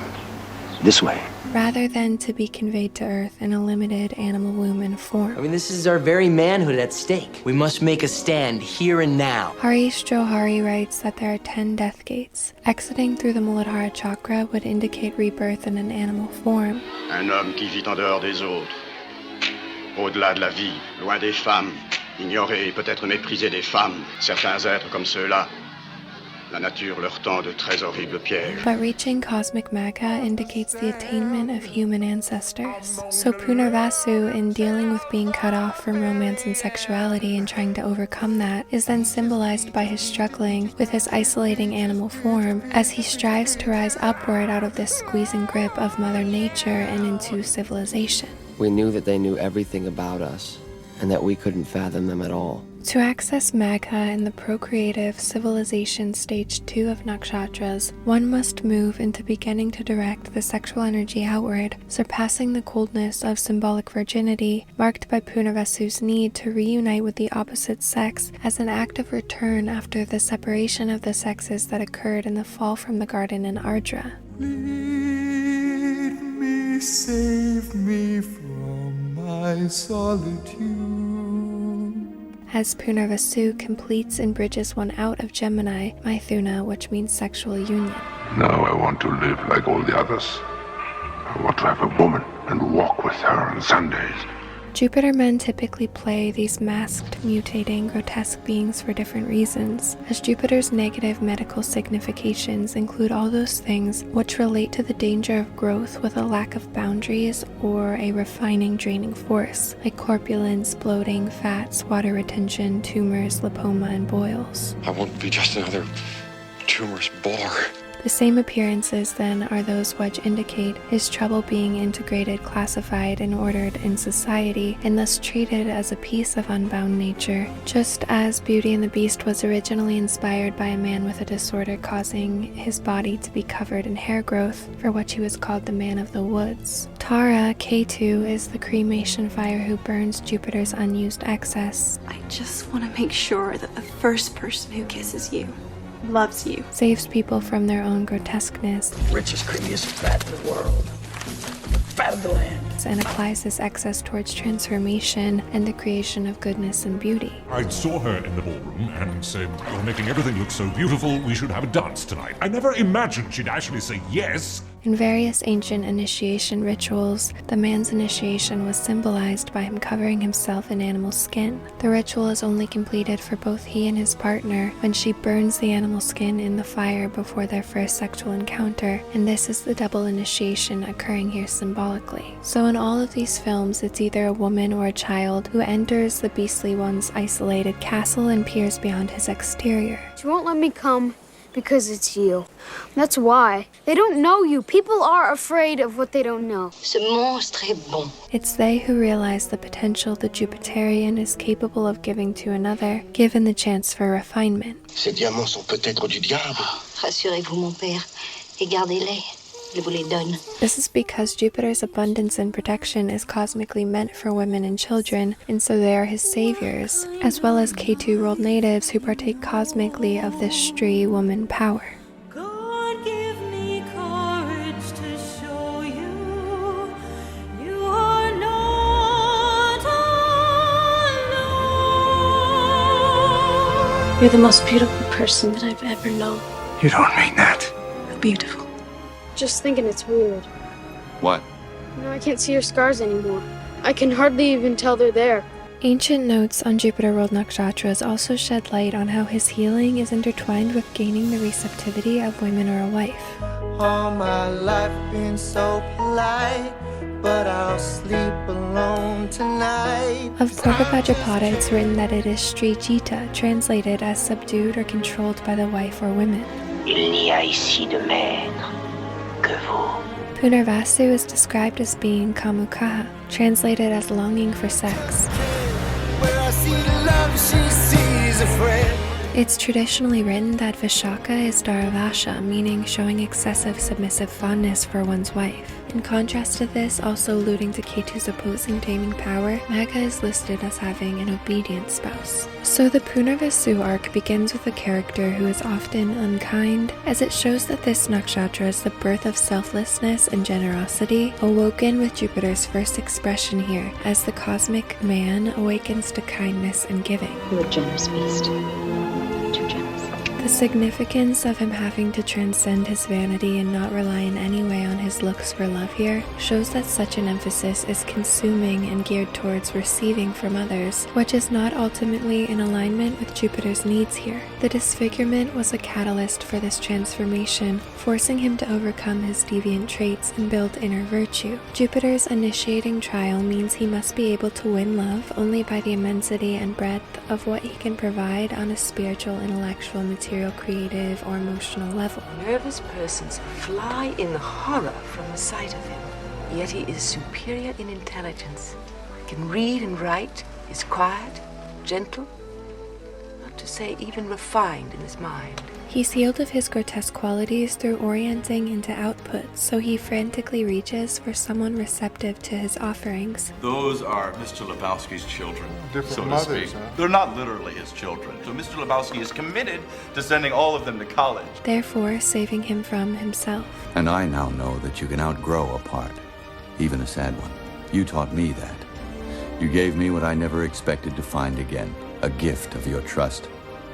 this way. Rather than to be conveyed to Earth in a limited animal womb and form. I mean, this is our very manhood at stake. We must make a stand here and now. Harish Johari writes that there are 10 death gates. Exiting through the Muladhara chakra would indicate rebirth in an animal form. Un homme qui vit en dehors des autres. Au-delà de la vie, loin des femmes, ignoré et peut-être méprisé des femmes, certains êtres comme ceux-là, la nature leur tend de très horribles pièges. But reaching cosmic Magha indicates the attainment of human ancestors. So Punarvasu, in dealing with being cut off from romance and sexuality and trying to overcome that, is then symbolized by his struggling with his isolating animal form as he strives to rise upward out of this squeezing grip of Mother Nature and into civilization. We knew that they knew everything about us, and that we couldn't fathom them at all. To access Magha in the procreative civilization stage 2 of nakshatras, one must move into beginning to direct the sexual energy outward, surpassing the coldness of symbolic virginity, marked by Punarvasu's need to reunite with the opposite sex as an act of return after the separation of the sexes that occurred in the fall from the garden in Ardra. Lead me, save me from my solitude. As Punarvasu completes and bridges one out of Gemini, Mithuna, which means sexual union. Now I want to live like all the others. I want to have a woman and walk with her on Sundays. Jupiter men typically play these masked, mutating, grotesque beings for different reasons, as Jupiter's negative medical significations include all those things which relate to the danger of growth with a lack of boundaries or a refining, draining force, like corpulence, bloating, fats, water retention, tumors, lipoma, and boils. I won't be just another tumorous bore. The same appearances, then, are those which indicate his trouble being integrated, classified, and ordered in society, and thus treated as a piece of unbound nature, just as Beauty and the Beast was originally inspired by a man with a disorder causing his body to be covered in hair growth, for which he was called the Man of the Woods. Tara, K2, is the cremation fire who burns Jupiter's unused excess. I just want to make sure that the first person who kisses you loves you. Saves people from their own grotesqueness. Richest, creamiest fat in the world. Fat of the land. And applies this excess towards transformation and the creation of goodness and beauty. I saw her in the ballroom and said, "You're making everything look so beautiful, we should have a dance tonight." I never imagined she'd actually say yes. In various ancient initiation rituals, the man's initiation was symbolized by him covering himself in animal skin. The ritual is only completed for both he and his partner when she burns the animal skin in the fire before their first sexual encounter, and this is the double initiation occurring here symbolically. So in all of these films, it's either a woman or a child who enters the beastly one's isolated castle and peers beyond his exterior. She won't let me come because it's you. That's why. They don't know you. People are afraid of what they don't know. Ce monstre est bon. It's they who realize the potential the Jupiterian is capable of giving to another, given the chance for refinement. Ces diamants sont peut-être du diable. Rassurez-vous, mon père, et gardez-les. Je vous les donne. This is because Jupiter's abundance and protection is cosmically meant for women and children, and so they are his saviors, as well as K2-world natives who partake cosmically of this Stree woman power. God give me courage to show you, you are not alone. You're the most beautiful person that I've ever known. You don't mean that. Beautiful. Just thinking it's weird. What? You know, I can't see your scars anymore. I can hardly even tell they're there. Ancient notes on Jupiter-world nakshatras also shed light on how his healing is intertwined with gaining the receptivity of women or a wife. All my life been so polite, but I'll sleep alone tonight. Of Purvabhadrapada, it's written that it is Sri Jita, translated as subdued or controlled by the wife or women. Il n'y a ici de maître que vous. Punarvasu is described as being Kamukaha, translated as longing for sex. Where I see love, she sees a friend. It's traditionally written that Vishaka is Dharavasha, meaning showing excessive submissive fondness for one's wife. In contrast to this, also alluding to Ketu's opposing taming power, Magha is listed as having an obedient spouse. So the Punarvasu arc begins with a character who is often unkind, as it shows that this nakshatra is the birth of selflessness and generosity, awoken with Jupiter's first expression here, as the cosmic man awakens to kindness and giving. You're a generous beast. Too generous. The significance of him having to transcend his vanity and not rely in any way on his looks for love here shows that such an emphasis is consuming and geared towards receiving from others, which is not ultimately in alignment with Jupiter's needs here. The disfigurement was a catalyst for this transformation, forcing him to overcome his deviant traits and build inner virtue. Jupiter's initiating trial means he must be able to win love only by the immensity and breadth of what he can provide on a spiritual, intellectual, material, creative, or emotional level. Nervous persons fly in horror from the sight of him, yet he is superior in intelligence. He can read and write, is quiet, gentle, not to say even refined in his mind. He's healed of his grotesque qualities through orienting into output, so he frantically reaches for someone receptive to his offerings. Those are Mr. Lebowski's children, Different so to mothers, speak. huh? They're not literally his children. So Mr. Lebowski is committed to sending all of them to college. Therefore, saving him from himself. And I now know that you can outgrow a part, even a sad one. You taught me that. You gave me what I never expected to find again, a gift of your trust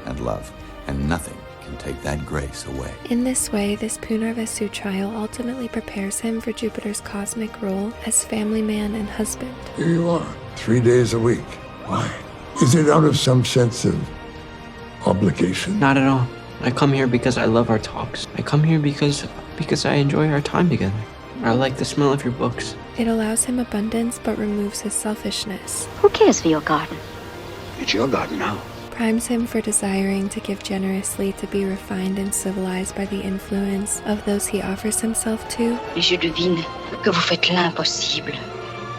and love, and nothing can take that grace away. In this way, this Punarvasu trial ultimately prepares him for Jupiter's cosmic role as family man and husband. Here you are, 3 days a week. Why? Is it out of some sense of obligation? Not at all. I come here because I love our talks. I come here because I enjoy our time together. I like the smell of your books. It allows him abundance but removes his selfishness. Who cares for your garden? It's your garden now. Primes him for desiring to give generously, to be refined and civilized by the influence of those he offers himself to. Et je devine que vous faites l'impossible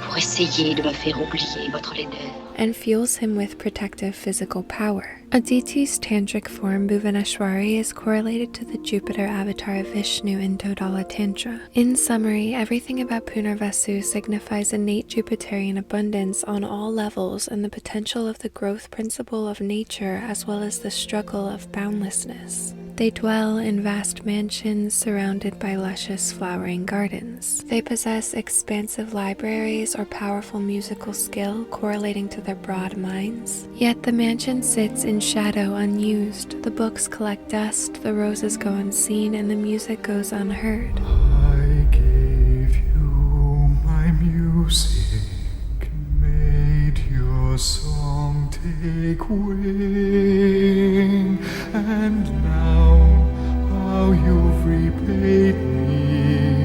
pour essayer de me faire oublier votre laideur. And fuels him with protective physical power. Aditi's tantric form, Bhuvaneshwari, is correlated to the Jupiter avatar of Vishnu in Dodala Tantra. In summary, everything about Punarvasu signifies innate Jupiterian abundance on all levels and the potential of the growth principle of nature as well as the struggle of boundlessness. They dwell in vast mansions surrounded by luscious flowering gardens. They possess expansive libraries or powerful musical skill correlating to their broad minds. Yet the mansion sits in shadow unused. The books collect dust, the roses go unseen, and the music goes unheard. I gave you my music, made your song take wing, and now how you've repaid me,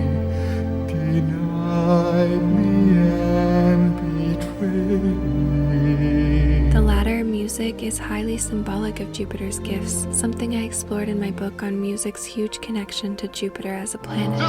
denied me and betrayed me. The latter, music, is highly symbolic of Jupiter's gifts, something I explored in my book on music's huge connection to Jupiter as a planet.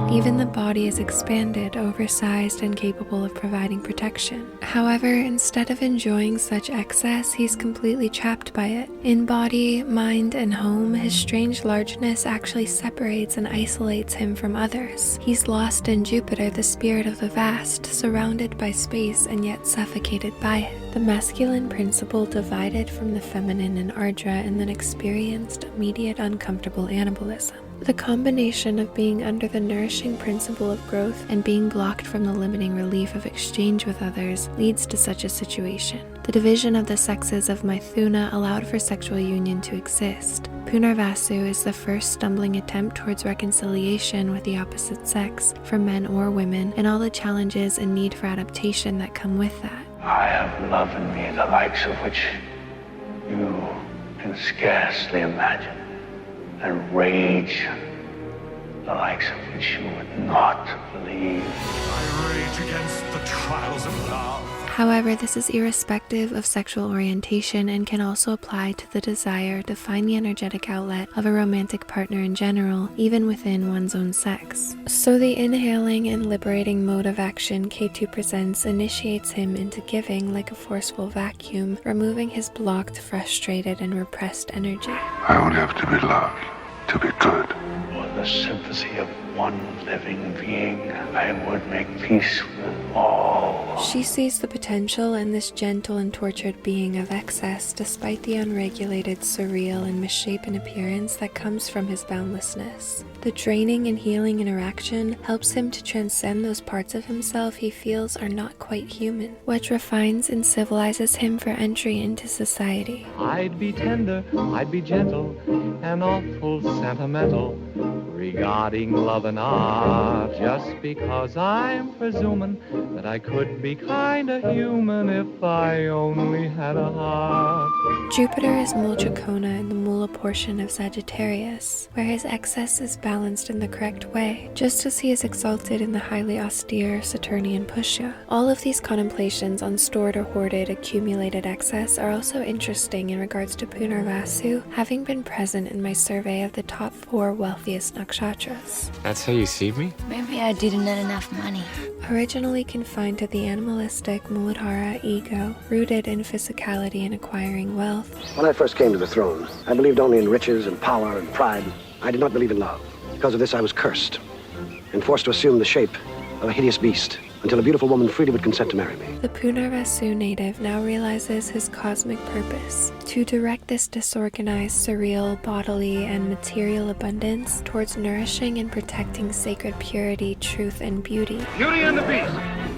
Even the body is expanded, oversized, and capable of providing protection. However, instead of enjoying such excess, he's completely trapped by it. In body, mind, and home, his strange largeness actually separates and isolates him from others. He's lost in Jupiter, the spirit of the vast, surrounded by space and yet suffocated by it. The masculine principle divided from the feminine in Ardra and then experienced immediate uncomfortable anabolism. The combination of being under the nourishing principle of growth and being blocked from the limiting relief of exchange with others leads to such a situation. The division of the sexes of Maithuna allowed for sexual union to exist. Punarvasu is the first stumbling attempt towards reconciliation with the opposite sex, for men or women, and all the challenges and need for adaptation that come with that. I have love in me the likes of which you can scarcely imagine. and rage, the likes of which you would not believe. I rage against the trials of love. However, this is irrespective of sexual orientation and can also apply to the desire to find the energetic outlet of a romantic partner in general, even within one's own sex. So the inhaling and liberating mode of action K2 presents initiates him into giving like a forceful vacuum, removing his blocked, frustrated, and repressed energy. I don't have to be loved to be good. For the sympathy of one living being, I would make peace with all. She sees the potential in this gentle and tortured being of excess, despite the unregulated, surreal, and misshapen appearance that comes from his boundlessness. The draining and healing interaction helps him to transcend those parts of himself he feels are not quite human, which refines and civilizes him for entry into society. I'd be tender, I'd be gentle, and awful sentimental regarding love and art, just because I'm presuming that I could be kinda human if I only had a heart. Jupiter is Mul Trachona in the Mula portion of Sagittarius, where his excess is balanced in the correct way, just as he is exalted in the highly austere Saturnian Pushya. All of these contemplations on stored or hoarded accumulated excess are also interesting in regards to Punarvasu, having been present in my survey of the top 4 wealthiest nakshatras. That's how you see me? Maybe I didn't have enough money. Originally confined to the animalistic Muladhara ego, rooted in physicality and acquiring wealth. When I first came to the throne, I believed only in riches and power and pride. I did not believe in love. Because of this, I was cursed and forced to assume the shape of a hideous beast until a beautiful woman freely would consent to marry me. The Punarvasu native now realizes his cosmic purpose to direct this disorganized, surreal, bodily, and material abundance towards nourishing and protecting sacred purity, truth, and beauty. Beauty and the Beast.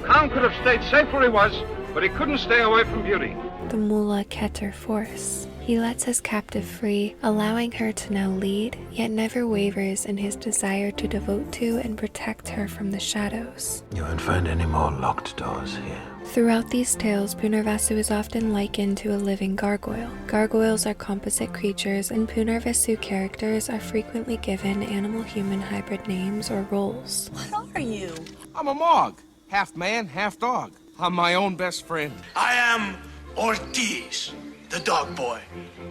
Khan could have stayed safe where he was, but he couldn't stay away from beauty. The Mula Keter force. He lets his captive free, allowing her to now lead, yet never wavers in his desire to devote to and protect her from the shadows. You won't find any more locked doors here. Throughout these tales, Punarvasu is often likened to a living gargoyle. Gargoyles are composite creatures, and Punarvasu characters are frequently given animal-human hybrid names or roles. What are you? I'm a Mog. Half man, half dog. I'm my own best friend. I am Ortiz, the dog boy,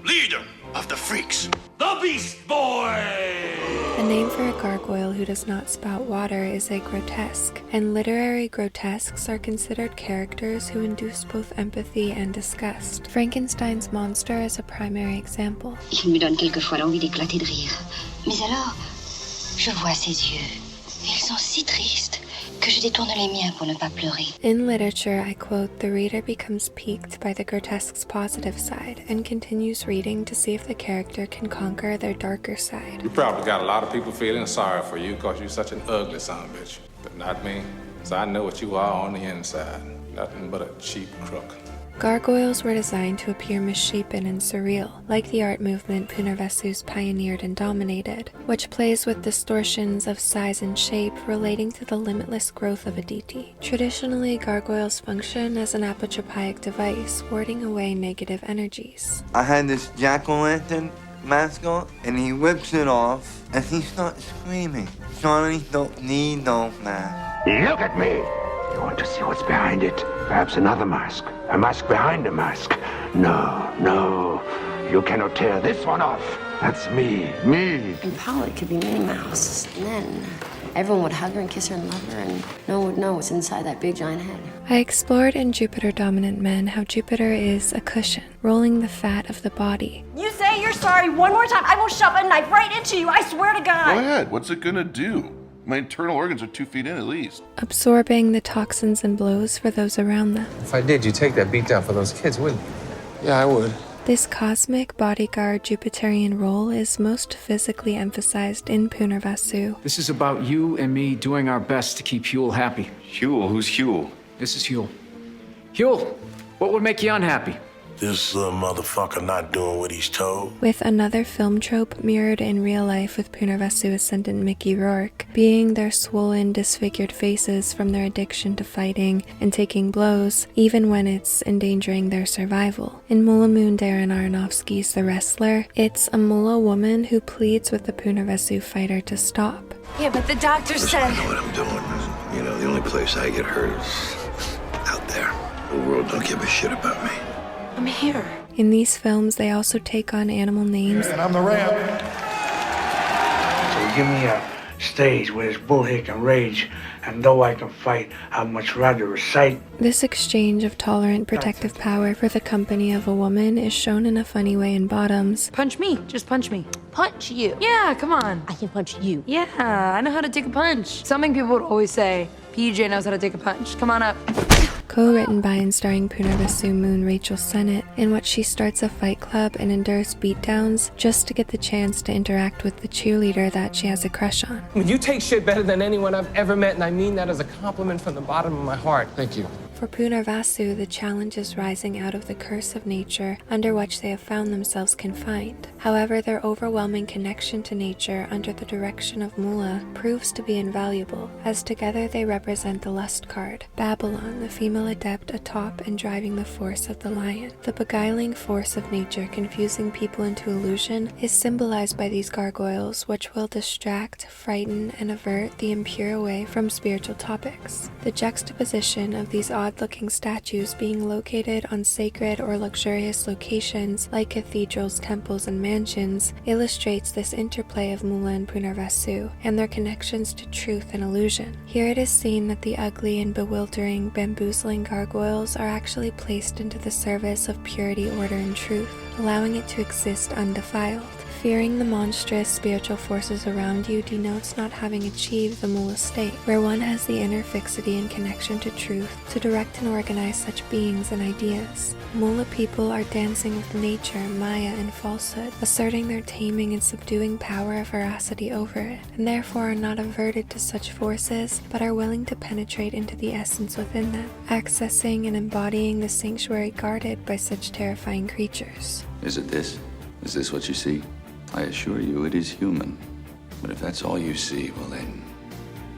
leader of the freaks. The Beast Boy! The name for a gargoyle who does not spout water is a grotesque, and literary grotesques are considered characters who induce both empathy and disgust. Frankenstein's monster is a primary example. Il me donne quelquefois l'envie d'éclater de rire. Mais alors, je vois ses yeux. Ils sont si tristes que je détourne les miens pour ne pas pleurer. In literature, I quote, the reader becomes piqued by the grotesque's positive side and continues reading to see if the character can conquer their darker side. You probably got a lot of people feeling sorry for you because you're such an ugly son of a bitch. But not me, because I know what you are on the inside. Nothing but a cheap crook. Gargoyles were designed to appear misshapen and surreal, like the art movement Punarvasu's pioneered and dominated, which plays with distortions of size and shape relating to the limitless growth of a deity. Traditionally, gargoyles function as an apotropaic device, warding away negative energies. I had this jack-o'-lantern mask on, and he whips it off, and he starts screaming. Sorry, don't need no mask. Look at me! You want to see what's behind it? Perhaps another mask. A mask behind a mask. No. You cannot tear this one off. That's me. And Polly could be Minnie Mouse. And then everyone would hug her and kiss her and love her, and no one would know what's inside that big giant head. I explored in Jupiter-dominant men how Jupiter is a cushion, rolling the fat of the body. You say you're sorry one more time, I will shove a knife right into you, I swear to God! Go ahead. What's it gonna do? My internal organs are 2 feet in at least. Absorbing the toxins and blows for those around them. If I did, you'd take that beat down for those kids, wouldn't you? Yeah, I would. This cosmic bodyguard Jupiterian role is most physically emphasized in Punarvasu. This is about you and me doing our best to keep Huel happy. Huel? Who's Huel? This is Huel. Huel, what would make you unhappy? This motherfucker not doing what he's told. With another film trope mirrored in real life with Punarvasu ascendant Mickey Rourke being their swollen, disfigured faces from their addiction to fighting and taking blows, even when it's endangering their survival. In Mullah Moon Darren Aronofsky's The Wrestler, it's a Mullah woman who pleads with the Punarvasu fighter to stop. Yeah, but the doctor said... I know what I'm doing. You know, the only place I get hurt is out there. The world don't give a shit about me. I'm here. In these films, they also take on animal names. And I'm the ramp. So give me a stage where this bullhead can rage, and though I can fight, I'd much rather recite. This exchange of tolerant protective power for the company of a woman is shown in a funny way in Bottoms. Punch me. Just punch me. Punch you. Yeah, come on. I can punch you. Yeah, I know how to take a punch. Something people would always say, PJ knows how to take a punch. Come on up. Co-written by and starring Punarvasu Moon Rachel Sennett, in which she starts a fight club and endures beatdowns just to get the chance to interact with the cheerleader that she has a crush on. You take shit better than anyone I've ever met, and I mean that as a compliment from the bottom of my heart. Thank you. For Punarvasu, the challenge is rising out of the curse of nature under which they have found themselves confined. However, their overwhelming connection to nature under the direction of Mullah proves to be invaluable, as together they represent the lust card, Babylon, the female adept atop and driving the force of the lion. The beguiling force of nature confusing people into illusion is symbolized by these gargoyles, which will distract, frighten, and avert the impure away from spiritual topics. The juxtaposition of these odd-looking statues being located on sacred or luxurious locations like cathedrals, temples, and mansions illustrates this interplay of Mullah and Punarvasu and their connections to truth and illusion. Here it is seen that the ugly and bewildering, bamboozling gargoyles are actually placed into the service of purity, order, and truth, allowing it to exist undefiled. Fearing the monstrous spiritual forces around you denotes not having achieved the Mullah state, where one has the inner fixity and connection to truth to direct and organize such beings and ideas. Mullah people are dancing with nature, Maya, and falsehood, asserting their taming and subduing power of veracity over it, and therefore are not averted to such forces, but are willing to penetrate into the essence within them, accessing and embodying the sanctuary guarded by such terrifying creatures. Is it this? Is this what you see? I assure you it is human. But if that's all you see, well then,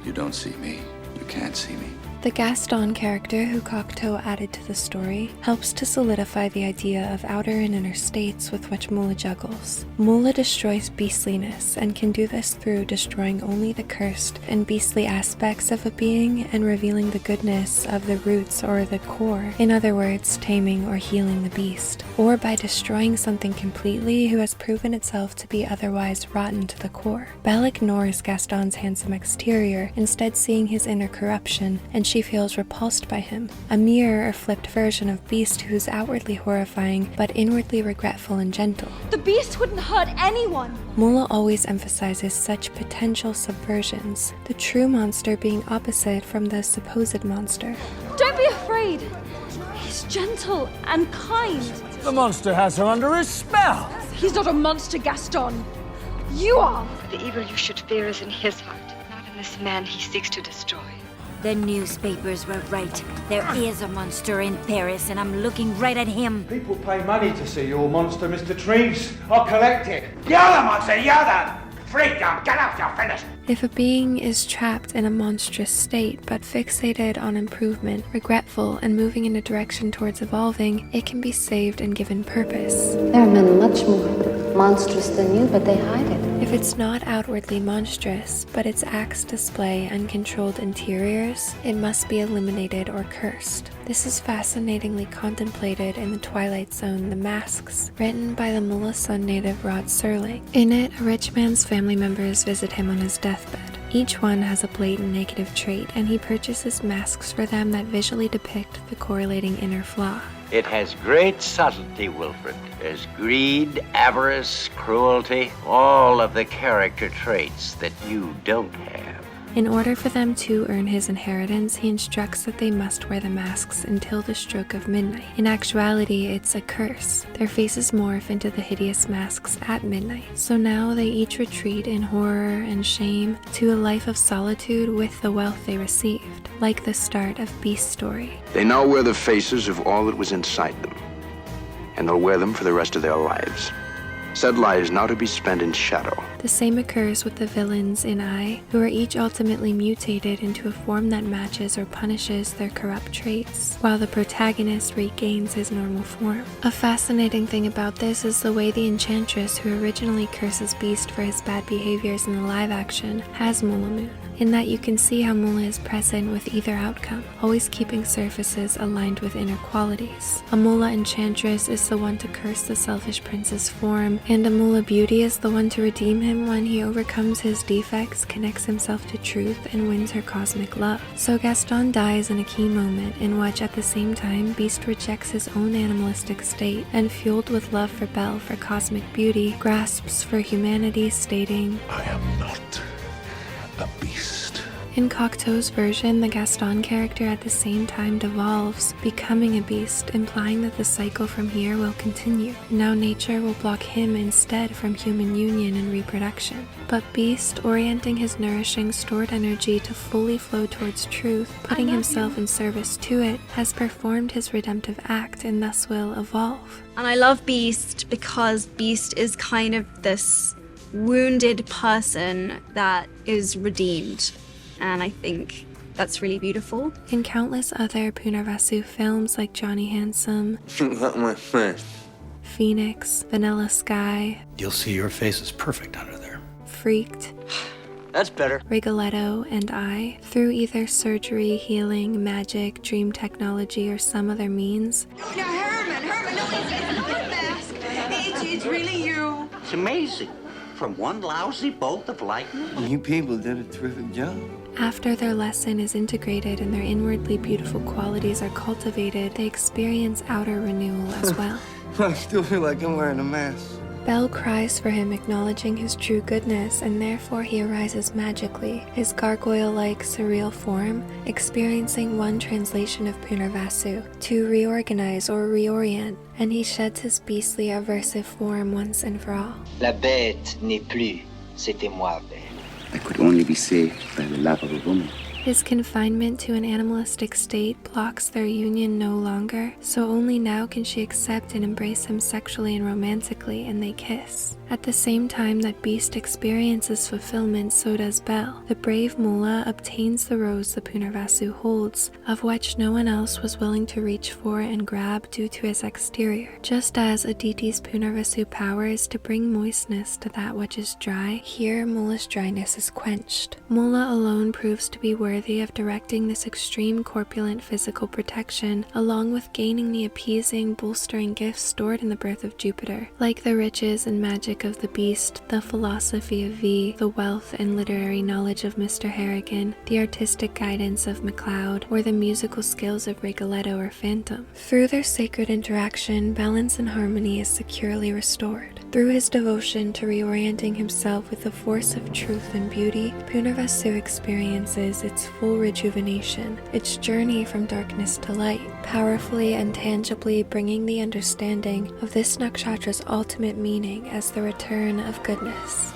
you don't see me. You can't see me. The Gaston character who Cocteau added to the story helps to solidify the idea of outer and inner states with which Mullah juggles. Mullah destroys beastliness and can do this through destroying only the cursed and beastly aspects of a being and revealing the goodness of the roots or the core, in other words, taming or healing the beast, or by destroying something completely who has proven itself to be otherwise rotten to the core. Belle ignores Gaston's handsome exterior, instead seeing his inner corruption, and she feels repulsed by him, a mirror or flipped version of Beast who's outwardly horrifying but inwardly regretful and gentle. The Beast wouldn't hurt anyone! Mullah always emphasizes such potential subversions, the true monster being opposite from the supposed monster. Don't be afraid! He's gentle and kind. The monster has her under his spell! He's not a monster, Gaston! You are! The evil you should fear is in his heart, not in this man he seeks to destroy. The newspapers were right. There is a monster in Paris, and I'm looking right at him. People pay money to see your monster, Mr. Treves. I'll collect it. You're the monster, you're the freak. Get out, you're finished. If a being is trapped in a monstrous state but fixated on improvement, regretful, and moving in a direction towards evolving, it can be saved and given purpose. There are men much more monstrous than you, but they hide it. If it's not outwardly monstrous, but its acts display uncontrolled interiors, it must be eliminated or cursed. This is fascinatingly contemplated in The Twilight Zone: The Masks, written by the Mullah Sun native Rod Serling. In it, a rich man's family members visit him on his deathbed. Each one has a blatant negative trait, and he purchases masks for them that visually depict the correlating inner flaw. It has great subtlety, Wilfred. There's greed, avarice, cruelty, all of the character traits that you don't have. In order for them to earn his inheritance, he instructs that they must wear the masks until the stroke of midnight. In actuality, it's a curse. Their faces morph into the hideous masks at midnight. So now they each retreat in horror and shame to a life of solitude with the wealth they received, like the start of Beast's story. They now wear the faces of all that was inside them. and they'll wear them for the rest of their lives. Said lie is now to be spent in shadow. The same occurs with the villains in I, who are each ultimately mutated into a form that matches or punishes their corrupt traits, while the protagonist regains his normal form. A fascinating thing about this is the way the enchantress who originally curses Beast for his bad behaviors in the live action has Mula Moon, in that you can see how Mula is present with either outcome, always keeping surfaces aligned with inner qualities. A Mula enchantress is the one to curse the selfish prince's form, and a Mula beauty is the one to redeem him when he overcomes his defects, connects himself to truth, and wins her cosmic love. So Gaston dies in a key moment in which at the same time Beast rejects his own animalistic state and, fueled with love for Belle for cosmic beauty, grasps for humanity, stating, I am not a beast. In Cocteau's version, the Gaston character at the same time devolves, becoming a beast, implying that the cycle from here will continue. Now nature will block him instead from human union and reproduction. But Beast, orienting his nourishing stored energy to fully flow towards truth, putting himself in service to it, has performed his redemptive act and thus will evolve. And I love Beast because Beast is kind of this wounded person that is redeemed. And I think that's really beautiful. In countless other Punarvasu films like Johnny Handsome, Phoenix, Vanilla Sky, You'll see your face is perfect under there. Freaked, That's better. Rigoletto, and I, through either surgery, healing, magic, dream technology, or some other means, Now, Herman, no, it's not a mask. It's really you. It's amazing. From one lousy bolt of lightning. You people did a terrific job. after their lesson is integrated and their inwardly beautiful qualities are cultivated, they experience outer renewal as well. I still feel like I'm wearing a mask. Belle cries for him, acknowledging his true goodness, and therefore he arises magically, his gargoyle-like surreal form, experiencing one translation of Punarvasu, to reorganize or reorient, and he sheds his beastly aversive form once and for all. La bête n'est plus, c'était moi, belle. I could only be saved by the love of a woman. His confinement to an animalistic state blocks their union no longer, so only now can she accept and embrace him sexually and romantically, and they kiss. At the same time that Beast experiences fulfillment, so does Belle. The brave Mula obtains the rose the Punarvasu holds, of which no one else was willing to reach for and grab due to his exterior. Just as Aditi's Punarvasu power is to bring moistness to that which is dry, here Mula's dryness is quenched. Mula alone proves to be worthy of directing this extreme corpulent physical protection, along with gaining the appeasing, bolstering gifts stored in the birth of Jupiter, like the riches and magic of the Beast, the philosophy of V, the wealth and literary knowledge of Mr. Harrigan, the artistic guidance of MacLeod, or the musical skills of Rigoletto or Phantom. Through their sacred interaction, balance and harmony is securely restored. Through his devotion to reorienting himself with the force of truth and beauty, Punarvasu experiences its full rejuvenation, its journey from darkness to light, powerfully and tangibly bringing the understanding of this nakshatra's ultimate meaning as the return of goodness.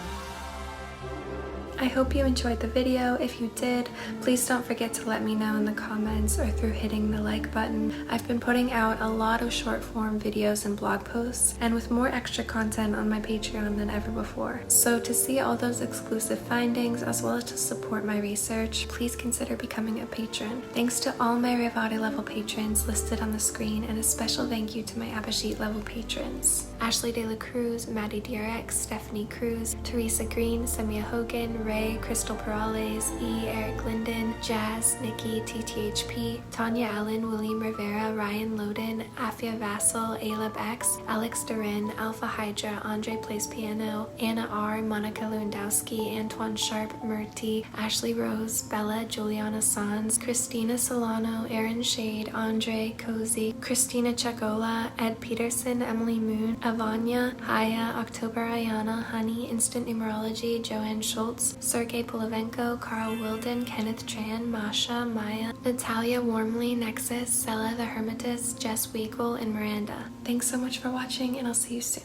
I hope you enjoyed the video. If you did, please don't forget to let me know in the comments or through hitting the like button. I've been putting out a lot of short form videos and blog posts, and with more extra content on my Patreon than ever before. So to see all those exclusive findings, as well as to support my research, please consider becoming a patron. Thanks to all my Revati level patrons listed on the screen, and a special thank you to my Abhijit level patrons: Ashley De La Cruz, Maddie DRX, Stephanie Cruz, Teresa Green, Samia Hogan, Ray, Crystal Perales, E, Eric Linden, Jazz, Nikki, TTHP, Tanya Allen, William Rivera, Ryan Loden, Afia Vassal, Aleb X, Alex Durin, Alpha Hydra, Andre Plays Piano, Anna R, Monica Lewandowski, Antoine Sharp, Murti, Ashley Rose, Bella, Juliana Sanz, Christina Solano, Aaron Shade, Andre, Cozy, Christina Chagola, Ed Peterson, Emily Moon, Avanya, Haya, October Ayana, Honey, Instant Numerology, Joanne Schultz, Sergey Polavenko, Carl Wilden, Kenneth Tran, Masha, Maya, Natalia Warmly, Nexus, Sella the Hermitess, Jess Weigel, and Miranda. Thanks so much for watching, and I'll see you soon.